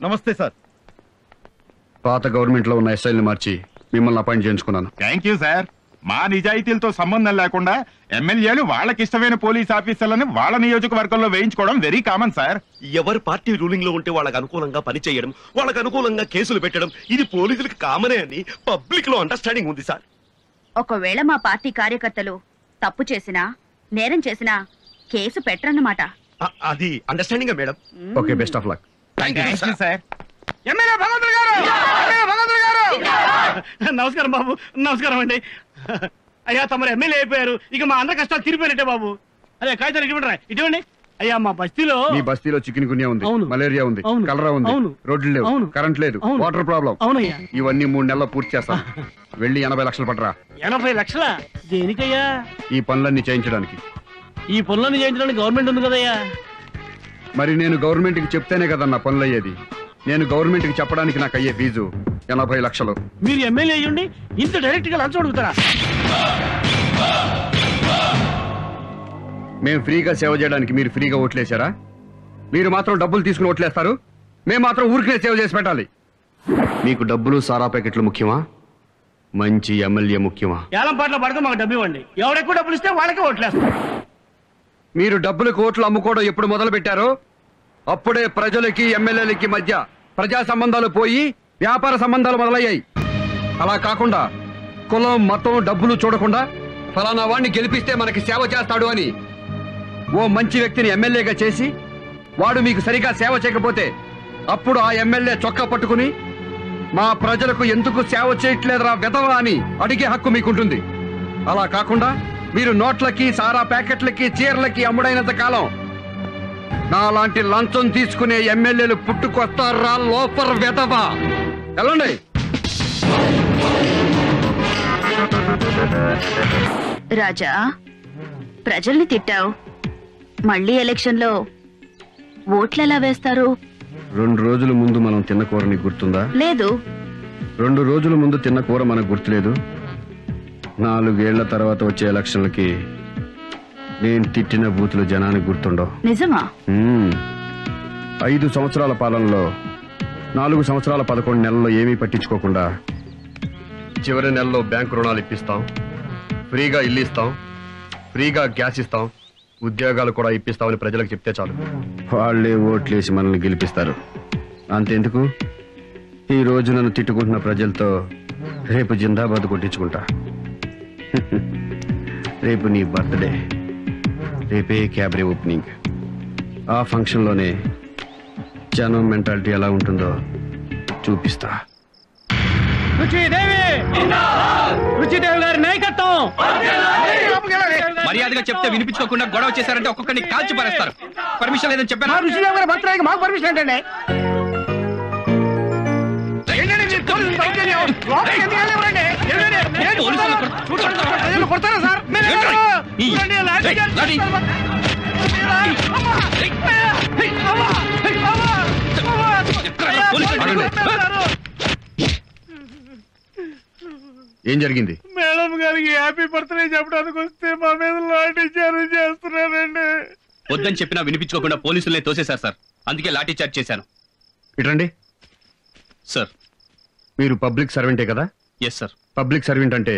నమస్తే సార్. పాత గవర్నమెంట్ లో ఉన్న ఎస్ఐల్ని మార్చి మిమ్మల్ని అపాయింట్ చేయించుకున్నాను. Thank you sir. మా నిజాయితీలతో సంబంధం లేకుండా ఎమ్మెల్యేలు వాళ్ళకి ఇష్టమైన పోలీస్ ఆఫీసర్లని వాళ్ళ నియోజకవర్గంలో వేయించుకోవడం వెరీ కామన్ సార్. ఎవరు పార్టీ రూలింగ్ లో ఉంటే వాళ్ళకి అనుకూలంగా పనిచేయడం, వాళ్ళకి అనుకూలంగా కేసులు పెట్టడం ఇది పోలీసులకు కామనే అని పబ్లిక్ లో అండర్స్టాండింగ్ ఉంది సార్. ఒకవేళ మా పార్టీ కార్యకర్తలు తప్పు చేసినా నేరం చేసినా కేసు పెట్టరన్నమాట. అది understanding madam. Okay, best of luck. Thank you sir. MLA Bhagavantulu గారు, ఎమ్మెల్యే భగవంతులు గారు. నమస్కారం బాబు. నమస్కారం అండి. అయ్యా తమరు ఎమ్మెల్యే అయిపోయారు, ఇక మా అందరి కష్టాలు తీరిపోయినట్టే బాబు. అదే కాగితాలు ఇటువంటి అయ్యా మా బస్తీలో మీ బస్తీలో చికెన్ గున్యా ఉంది, మలేరియా ఉంది, కలరా ఉంది, రోడ్లు లేవు, కరెంట్ లేదు, వాటర్ ప్రాబ్లం. అవునయ్యా. ఇవన్నీ 3 నెలల్లో పూర్తి చేస్తాను. వెళ్ళి 80 లక్షలు పట్టరా. 80 లక్షల దేనికయ్యా? ఈ పనులన్నీ చేయించడానికి. ఈ పనులన్నీ చేయించడానికి గవర్నమెంట్ ఉంది కదయ్యా. మరి నేను గవర్నమెంట్ కి చెప్తేనే కదన్నా పనులు అయ్యేది. నేను గవర్నమెంట్ కి చెప్పడానికి నాకు అయ్యే ఫీజు 80 లక్షలు. మీరు ఎమ్మెల్యే అయ్యండి ఇంత డైరెక్ట్ గా లంచం అడుగుతారా? మేము ఫ్రీగా సేవ చేయడానికి మీరు ఫ్రీగా ఓట్లేశారా? మీరు మాత్రం డబ్బులు తీసుకుని ఓట్లేస్తారు, మేము మాత్రం ఊరికే సేవ చేసి పెట్టాలి. మీకు డబ్బులు సారా ప్యాకెట్లు ముఖ్యమా, మంచి ఎమ్మెల్యే ముఖ్యమా? ఏలం పాటలో పడితే మాకు డబ్బు ఇవ్వండి. ఎవరెక్కువ డబ్బులు ఇస్తే వాళ్ళకే ఓట్లేస్తాం. మీరు డబ్బులకు ఓట్లు అమ్ముకోవడం ఎప్పుడు మొదలు పెట్టారో అప్పుడే ప్రజలకి ఎమ్మెల్యేలకి మధ్య ప్రజా సంబంధాలు పోయి వ్యాపార సంబంధాలు మొదలయ్యాయి. అలా కాకుండా కులం మతం డబ్బులు చూడకుండా ఫలానా వాడిని గెలిపిస్తే మనకి సేవ చేస్తాడు అని ఓ మంచి వ్యక్తిని ఎమ్మెల్యేగా చేసి వాడు మీకు సరిగా సేవ చేయకపోతే అప్పుడు ఆ ఎమ్మెల్యే చొక్కా పట్టుకుని మా ప్రజలకు ఎందుకు సేవ చేయట్లేదురా వెధవా అని అడిగే హక్కు మీకుంటుంది. అలా కాకుండా మీరు నోట్లకి సారా ప్యాకెట్లకి చీరలకి అమ్ముడైనంత కాలం నాలాంటి లంచం తీసుకునే ఎమ్మెల్యేలు పుట్టుకొస్తారా లోపర్ వెధవా. వెళ్ళండి. రాజా, ప్రజల్ని తిట్టావు, మళ్ళీ ఎలక్షన్ లో ఓట్లు ఎలా వేస్తారు? 2 రోజుల ముందు మనం తిన్న కూర నీకు గుర్తుందా? లేదు. 2 రోజుల ముందు తిన్న కూర మనకు గుర్తులేదు. 4 ఏళ్ల తర్వాత వచ్చే ఎలక్షన్లకి నేను తిట్టిన బూతులు జనానికి గుర్తుండవు. నిజమా? 5 సంవత్సరాల పాలనలో 4 సంవత్సరాల 11 నెలల్లో ఏమీ పట్టించుకోకుండా చివరి నెలలో బ్యాంకు రుణాలు ఇప్పిస్తాం, ఫ్రీగా ఇల్లు ఇస్తాం, ఫ్రీగా గ్యాస్ ఇస్తాం, ఉద్యోగాలు కూడా ఇప్పిస్తామని ప్రజలకు చెప్తే చాలు, వాళ్లే ఓట్లేసి మనల్ని గెలిపిస్తారు. అంతెందుకు, ఈ రోజు నన్ను తిట్టుకుంటున్న ప్రజలతో రేపు జిందాబాద్ కొట్టించుకుంటా. రేపు నీ బర్త్డే, రేపే క్యాబరే ఓపెనింగ్. ఆ ఫంక్షన్ లోనే జనం మెంటాలిటీ ఎలా ఉంటుందో చూపిస్తా. రుచిదేవి గారి నాయకత్వం. మర్యాదగా చెప్తే వినిపించుకోకుండా గొడవ చేశారంటే ఒక్కొక్కరిని కాల్చి పారేస్తారు. పర్మిషన్ లేదని చెప్పాను. రుచిదేవి గారి బర్త్డేకి మాకు పర్మిషన్ ఏంటండి? కొడతారా సార్? ఏం జరిగింది? మేడం గారికి హ్యాపీ బర్త్డే చెప్పడానికి వస్తే మా మీద లాఠీ చార్జ్ చేస్తున్నారండి. వద్దని చెప్పినా వినిపించుకోకుండా పోలీసులే తోసేశారు సార్. అందుకే లాఠీ చార్జ్ చేశాను. ఇటండి సార్. మీరు పబ్లిక్ సర్వెంటే కదా? Yes sir. పబ్లిక్ సర్వెంట్ అంటే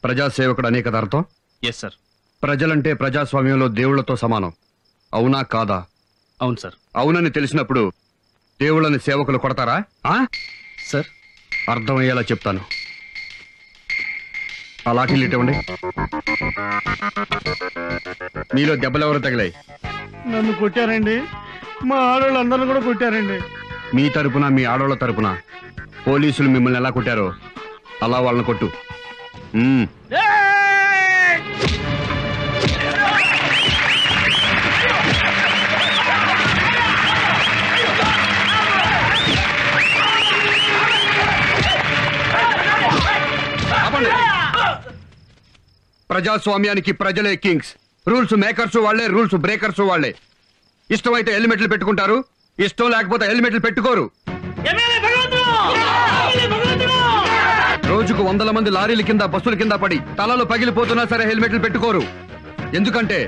ప్రజాసేవకుడు అనే కదా అర్థం? Yes sir. ప్రజలంటే ప్రజాస్వామ్యంలో దేవుళ్లతో సమానం, అవునా కాదా? అవును సార్. అవునని తెలిసినప్పుడు దేవుళ్ళని సేవకులు కొడతారా? సార్ అర్థమయ్యేలా చెప్తాను. ఆ లాఠీలు ఇవ్వండి. మీలో దెబ్బలెవరు తగిలాయి? నన్ను కొట్టారండి, మా ఆడవాళ్ళందరూ కూడా కొట్టారండి. మీ తరపున మీ ఆడవాళ్ళ తరపున పోలీసులు మిమ్మల్ని ఎలా కొట్టారో అలా వాళ్ళని కొట్టు. ప్రజాస్వామ్యానికి ప్రజలే కింగ్స్. రూల్స్ మేకర్స్ వాళ్లే, రూల్స్ బ్రేకర్స్ వాళ్లే. ఇష్టమైతే హెల్మెట్లు పెట్టుకుంటారు, ఇష్టం లేకపోతే హెల్మెట్లు పెట్టుకోరు. రోజుకు 100 మంది లారీల కింద బస్సుల కింద పడి తలలు పగిలిపోతున్నా సరే హెల్మెట్లు పెట్టుకోరు. ఎందుకంటే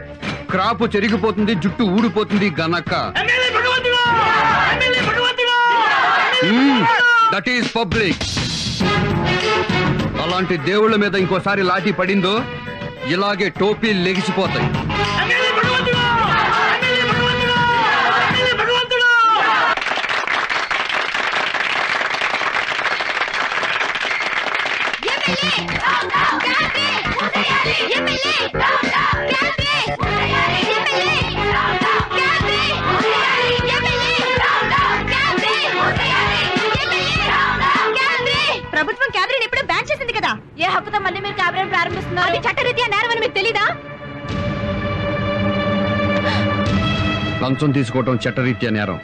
క్రాపు చెరిగిపోతుంది, జుట్టు ఊడిపోతుంది గనక. That is public. అలాంటి దేవుళ్ళ మీద ఇంకోసారి లాఠీ పడిందో ఇలాగే టోపీలు లెగిసిపోతాయి. ప్రభుత్వం క్యాబినెట్ ఎప్పుడో బ్యాన్ చేసింది కదా, ఏ హక్కుతో మళ్ళీ మీరు క్యాబినెట్ ప్రారంభిస్తున్నారు? అది చట్టరీత్యా నేరం అని మీకు తెలీదా? లంచం తీసుకోవడం చట్టరీత్యా నేరం.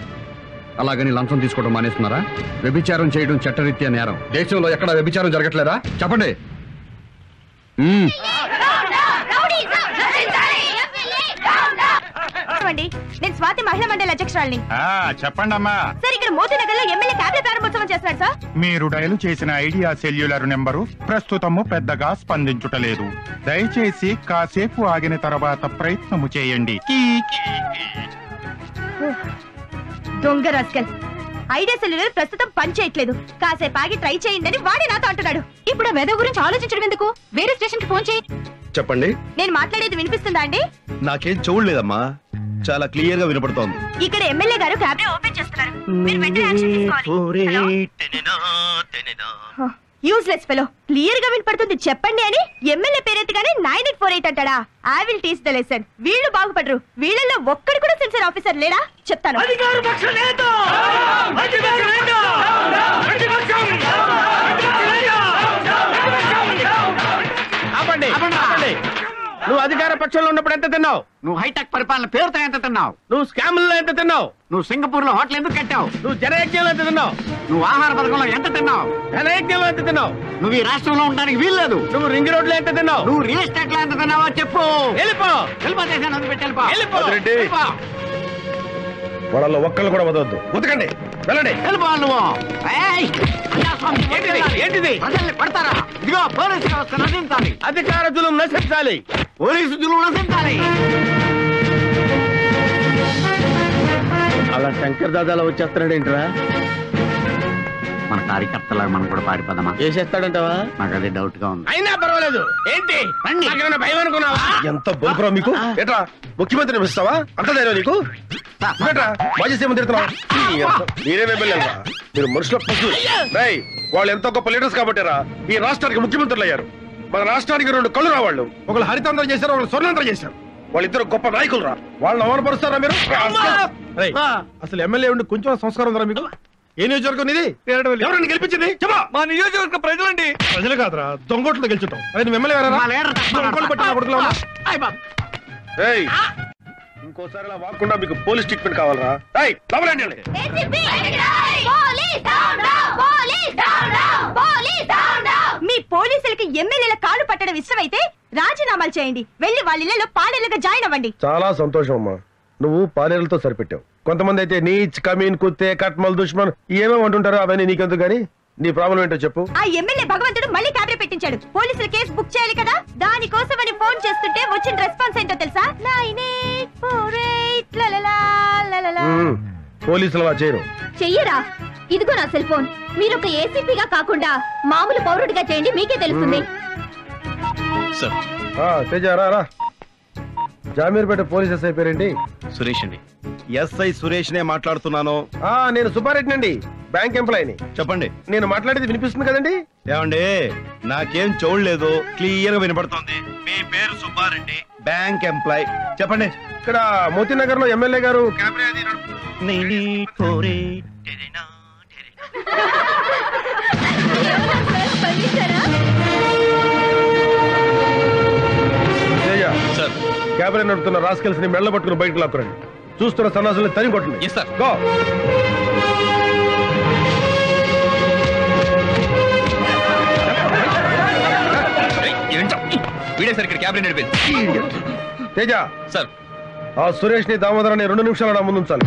అలాగని లంచం తీసుకోవడం మానేస్తున్నారా? వ్యభిచారం చేయడం చట్టరీత్యా నేరం. దేశంలో ఎక్కడ వ్యభిచారం జరగట్లేదా? చెప్పండి. నేను స్వాతి మహిళా మండలి అధ్యక్షురాలిని. చెప్పండి అమ్మా. సార్, ఇక్కడ మోతీనగర్ లో ఎమ్మెల్యే క్యాబినెట్ ప్రారంభోత్సవం చేస్తున్నాడు సార్. మీరు డయల్ చేసిన ఐడియా సెల్యులర్ నెంబరు ప్రస్తుతము పెద్దగా స్పందించుటలేదు. దయచేసి కాసేపు ఆగిన తర్వాత ప్రయత్నము చేయండి. దొంగ రాస్కల్. ఐడియా సెల్యులర్ ప్రస్తుతం పని చేయట్లేదు, కాసేపు ఆగి ట్రై చేయండి అని వాడి నాతో అంటున్నాడు. ఇప్పుడు ఆ వెధవ గురించి ఆలోచించడం ఎందుకు? వేరే స్టేషన్ కి ఫోన్ చేయి. చెప్పండి. నేను మాట్లాడేది వినిపిస్తుందా అండి? నాకేం చూడలేదమ్మా, చాలా క్లియర్ గా వినపడుతోంది. ఇక్కడ ఎమ్మెల్యే గారు క్యాబినెట్ ఓపెన్ చేస్తున్నారు. మీరు వెంటనే యాక్షన్ తీసుకోవాలి. Useless fellow. క్లియర్ గా వినపడుతుంది చెప్పండి అని ఎమ్మెల్యే పేరెత్తగానే 9848 అంటాడా? I will teach the lesson. వీళ్ళు బాగుపడరు. వీళ్ళల్లో ఒక్కడు కూడా సెన్సర్ ఆఫీసర్ లేడా? చెప్తాను. నువ్వు అధికార పక్షంలో ఉన్నప్పుడు ఎంత తిన్నావు? నువ్వు హైటెక్ పరిపాలన పేరుతో ఎంత తిన్నావు? నువ్వు స్కాముల్లో ఎంత తిన్నావు? నువ్వు సింగపూర్ లో హోటల్ ఎందుకు కట్టావు? నువ్వు జనయజ్ఞంలో ఎంత తిన్నావు? నువ్వు ఆహార పథకంలో ఎంత తిన్నావు? ధనయజ్ఞంలో ఎంత తిన్నావు? నువ్వు ఈ రాష్ట్రంలో ఉండడానికి వీల్లేదు. నువ్వు రింగ్ రోడ్ లో ఎంత తిన్నావు? నువ్వు రియల్ ఎస్టేట్ లో ఎంత తిన్నావో చెప్పు. వెళ్ళిపో. వెళ్ళిపోతేసాను వదిలిపెట్టి వెళ్ళిపో. వదిలేండి. వెళ్ళిపో. వాళ్ళలో ఒక్కళ్ళు కూడా వదవద్దు. ఉతకండి, వెళ్ళండి. వెళ్ళిపో నువ్వు. ఏయ్! ప్రజాస్వామ్యం ఏంటిది? ఏంటిది? ప్రజల్ని కొడతారా? ఇదిగో పోలీసు వ్యవస్థ నశించాలి. అధికార జులుం నశించాలి. పోలీసు జులుం నశించాలి. అలా శంకర్ దాదాలో వచ్చేస్తున్నాడు ఏంట్రా? మన కార్యకర్తలాగా మనం కూడా పారిపోదామా? చేసేస్తాడంటావా? నాకు అదే డౌట్ గా ఉంది. అయినా పర్వాలేదు. ఏంటి నాకేమైనా భయం అనుకున్నావా? ఎంత బొలుపురా మీకు? ఏట్రా ముఖ్యమంత్రిని ఇస్తావా? అంత ధైర్యం నీకు? ఏట్రా మాజీ సీఎం తిడుతున్నావా? మీరే ఎమ్మెల్యేరా? మీరు మనుషుల పశువులు. రేయ్, వాళ్ళు ఎంతో గొప్ప లీడర్స్ కాబట్టారా ఈ రాష్ట్రానికి ముఖ్యమంత్రులు అయ్యారు. మన రాష్ట్రానికి 2 కళ్ళు రావాళ్ళు. ఒకళ్ళు హరితాంధ్రం చేశారు, ఒకళ్ళు స్వర్ణాంధ్రం చేశారు. వాళ్ళిద్దరు గొప్ప నాయకులు రా. వాళ్ళని అవమానపరుస్తారా మీరు? అసలు ఎమ్మెల్యే ఉండి కొంచెం సంస్కారం ఉందా మీకు? ఏ నియోజకవర్గం ఇది? ఎవరైనా గెలిపించింది చెప్పా. మా నియోజకవర్గ ప్రజలండి. ప్రజలు కాదురా, దొంగోట్లు గెలుచుతాం. అదే నువ్వు ఎమ్మెల్యే మా లీడర్ ఏయ్, ఇంకోసారి ఇలా వాకుండా మీకు పోలీస్ ట్రీట్మెంట్ కావాలరా? ఏయ్, లోపలండి. మీ పోలీసులకి ఎమ్మెల్యేల కాళ్ళు పట్టడం ఇష్టమైతే రాజీనామాలు చేయండి. వెళ్ళి వాళ్ళ ఇళ్లలో పాడేళ్ళగా జాయిన్ అవ్వండి. చాలా సంతోషం అమ్మా, నువ్వు పాలేరులతో సరిపెట్టావు. కొంతమంది అయితే నీచ్, కమీన్, కుత్తే, కట్మల్, దుష్మన్ ఏమేమి అంటుంటారో అవన్నీ నీకెందుకు గానీ నీ ప్రాబ్లం ఏంటో చెప్పు. ఆ ఎమ్మెల్యే భగవంతుడు మళ్ళీ క్యాబినెట్ పెట్టించాడు. పోలీసులు కేసు బుక్ చేయాలి కదా, దానికోసం అని ఫోన్ చేస్తుంటే వచ్చిన రెస్పాన్స్ ఏంటో తెలుసా? 9848 లలలా లలలా. పోలీసులు అలా చేయరు. చెయ్యరా? ఇదిగో నా సెల్ ఫోన్. మీరు ఒక ఏసీపీగా కాకుండా మామూలు పౌరుడిగా చేయండి, మీకే తెలుస్తుంది. సార్, తేజ రా రా. జామీర్పేట పోలీస్ ఎస్ఐ పేరేంటి? సురేష్ అండి. ఎస్ఐ సురేష్ నే మాట్లాడుతున్నాను. నేను సుబ్బారెడ్డి అండి, బ్యాంక్ ఎంప్లాయీని. చెప్పండి. నేను మాట్లాడేది వినిపిస్తుంది కదండి? ఏమండి, నాకేం చూడలేదు, క్లియర్ గా వినపడుతోంది. మీ పేరు సుబ్బారెడ్డి, బ్యాంక్ ఎంప్లాయ్. చెప్పండి. ఇక్కడ మోతీనగర్ లో ఎమ్మెల్యే గారు సార్, క్యాబినెట్ నడుపుతున్న రాస్కెల్స్ ని మెళ్ళ పట్టుకుని బయటకు లాక్కురండి. చూస్తున్న సన్నాసుల్ని తని కొట్టండి. Yes sir. గో. వీడే సార్ ఇక్కడ క్యాబినెట్ నడిపేది. తేజ సార్, ఆ సురేష్ ని దామోదరాన్ని 2 నిమిషాలు నా ముందు ఉంచాలి.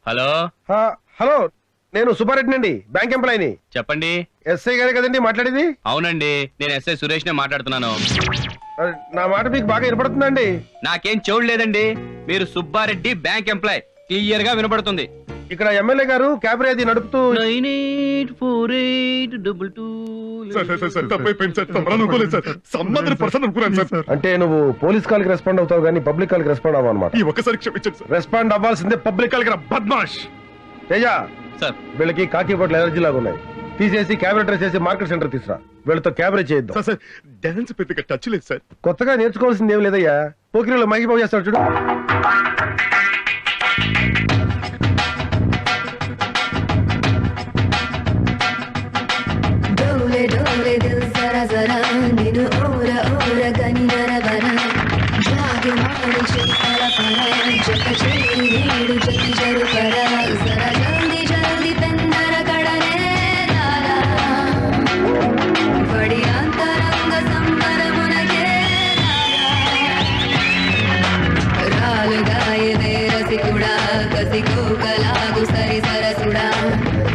హలో. హలో, నేను సుబ్బారెడ్డి అండి, బ్యాంక్ ఎంప్లాయీని. చెప్పండి. ఎస్ఐ గారే కదండి మాట్లాడేది? అవునండి, నేను ఎస్ఐ సురేష్ నే మాట్లాడుతున్నాను. నా మాట మీకు బాగా వినపడుతుందండి. నాకేం చూడలేదండి. మీరు సుబ్బారెడ్డి బ్యాంక్ ఎంప్లాయ్, క్లియర్ గా వినపడుతుంది. ఇక్కడ ఎమ్మెల్యే గారు క్యాబరే అది నడుపుతూ 9848 అంటే నువ్వు పోలీస్ కాల్ కి రెస్పాండ్ అవుతావు కానీ పబ్లిక్ కాల్ కి రెస్పాండ్ అవ్వ అనమాట. ఈ ఒక్కసారి క్షమించండి సార్. రెస్పాండ్ అవ్వాల్సిందే పబ్లిక్ కాల్ కి బద్మాష్. తేజ సార్ వీళ్ళకి కాకి బట్టలు ఎలర్జీ లాగా ఉన్నాయి, తీసేసి క్యాబరే డ్రెస్ చేసి మార్కెట్ సెంటర్ తీసురా. వీళ్ళతో క్యాబరే చేద్దాం. సార్ డాన్స్ పెద్దగా టచ్ లేదు సార్. కొత్తగా నేర్చుకోవాల్సింది ఏం లేదయ్యా, పోకిరిలో మైకి చేస్తాడు చూడు. डोले डोले दिल जरा जरा निनु ओरा ओरा गनी नरवरा जागे मारू चली परा परा जग चली नीडु जगी जरू परा जरा जल्दी जल्दी तंदर कड़ने दारा बड़ी अंतरंग संबर मुनगे राल गाय दे रसिकुड़ा कसिको कलागु सरी सरसुड़ा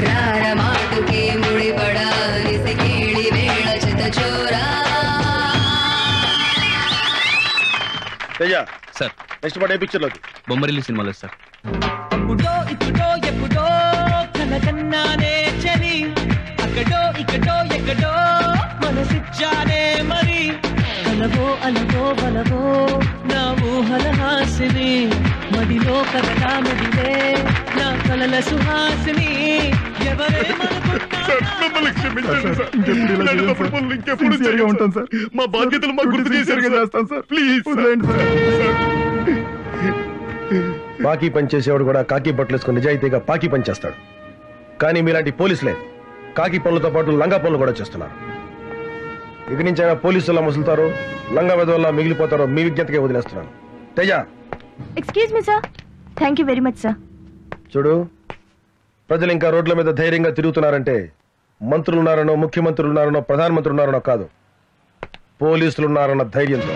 रार माटु के मुड़ी बड़ा केड़ी वेळ चित चोरा. తేజ సార్ నెక్స్ట్ పాట ఏ పిక్చర్ లోకి? బొమ్మరిల్లు సినిమాలో సార్. అప్పుడో ఇప్పుడో ఎప్పుడో కనకన్నానే చలి అక్కడో ఇక్కడో ఎక్కడో మనసిచ్చానే మరి అలవో అలవో బలవో నా ఊహల హాసిని మదిలో కదలా మెదిలే నా కలల సుహాసిని ఉంటాను సార్. మా బాధ్యతలు మాకు గుర్తు చేశారు కదా. చేస్తాను సార్. ప్లీజ్ బాకీ పని చేసేవాడు కూడా కాకి బట్టలు వేసుకుని నిజాయితీగా పాకి పని చేస్తాడు. కానీ మీలాంటి పోలీసులే కాకి పనులతో పాటు లంగా పనులు కూడా చేస్తున్నారు. ఇక నుంచి అయినా పోలీసులా ముసులుతారో లంగా వెదవల్లా మిగిలిపోతారో మీ విజ్ఞతకే వదిలేస్తున్నాను. Teja excuse me sir. Thank you very much sir. చూడు, ప్రజలు ఇంకా రోడ్ల మీద ధైర్యంగా తిరుగుతున్నారంటే మంత్రులున్నారనో ముఖ్యమంత్రులున్నారనో ప్రధానమంత్రి ఉన్నారనో కాదు, పోలీసులున్నారన్న ధైర్యంతో.